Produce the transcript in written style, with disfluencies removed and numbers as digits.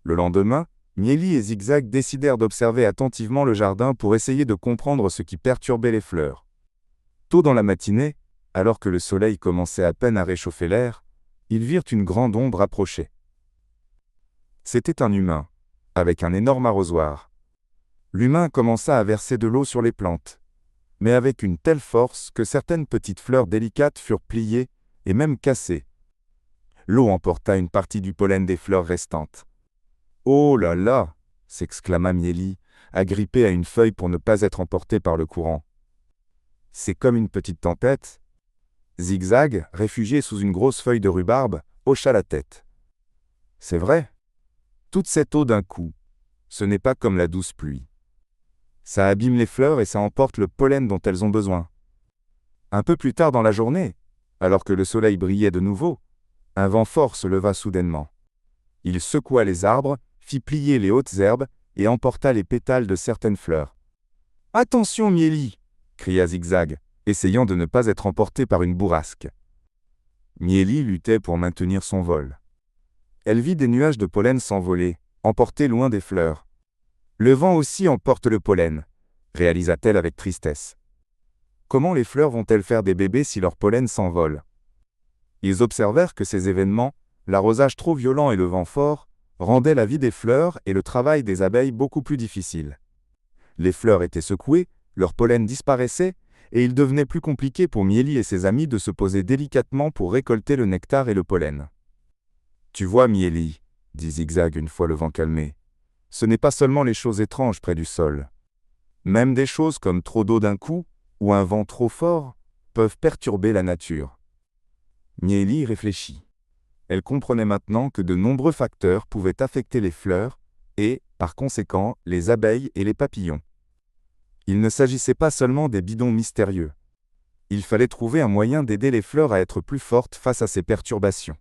Le lendemain, Mieli et Zigzag décidèrent d'observer attentivement le jardin pour essayer de comprendre ce qui perturbait les fleurs. Tôt dans la matinée, alors que le soleil commençait à peine à réchauffer l'air, ils virent une grande ombre approcher. C'était un humain, avec un énorme arrosoir. L'humain commença à verser de l'eau sur les plantes, mais avec une telle force que certaines petites fleurs délicates furent pliées et même cassées. L'eau emporta une partie du pollen des fleurs restantes. « Oh là là !» s'exclama Mieli, agrippé à une feuille pour ne pas être emporté par le courant. « C'est comme une petite tempête. » Zigzag, réfugié sous une grosse feuille de rhubarbe, hocha la tête. « C'est vrai. Toute cette eau d'un coup, ce n'est pas comme la douce pluie. Ça abîme les fleurs et ça emporte le pollen dont elles ont besoin. » Un peu plus tard dans la journée, alors que le soleil brillait de nouveau, un vent fort se leva soudainement. Il secoua les arbres, fit plier les hautes herbes et emporta les pétales de certaines fleurs. « Attention, Mieli !» cria Zigzag, essayant de ne pas être emporté par une bourrasque. Mieli luttait pour maintenir son vol. Elle vit des nuages de pollen s'envoler, emportés loin des fleurs. « Le vent aussi emporte le pollen », réalisa-t-elle avec tristesse. Comment les fleurs vont-elles faire des bébés si leur pollen s'envole ? Ils observèrent que ces événements, l'arrosage trop violent et le vent fort, rendaient la vie des fleurs et le travail des abeilles beaucoup plus difficile. Les fleurs étaient secouées, leur pollen disparaissait, et il devenait plus compliqué pour Mieli et ses amis de se poser délicatement pour récolter le nectar et le pollen. « Tu vois, Mieli, » dit Zigzag une fois le vent calmé, « ce n'est pas seulement les choses étranges près du sol. Même des choses comme trop d'eau d'un coup, ou un vent trop fort, peuvent perturber la nature. » Mieli réfléchit. Elle comprenait maintenant que de nombreux facteurs pouvaient affecter les fleurs, et, par conséquent, les abeilles et les papillons. Il ne s'agissait pas seulement des bidons mystérieux. Il fallait trouver un moyen d'aider les fleurs à être plus fortes face à ces perturbations.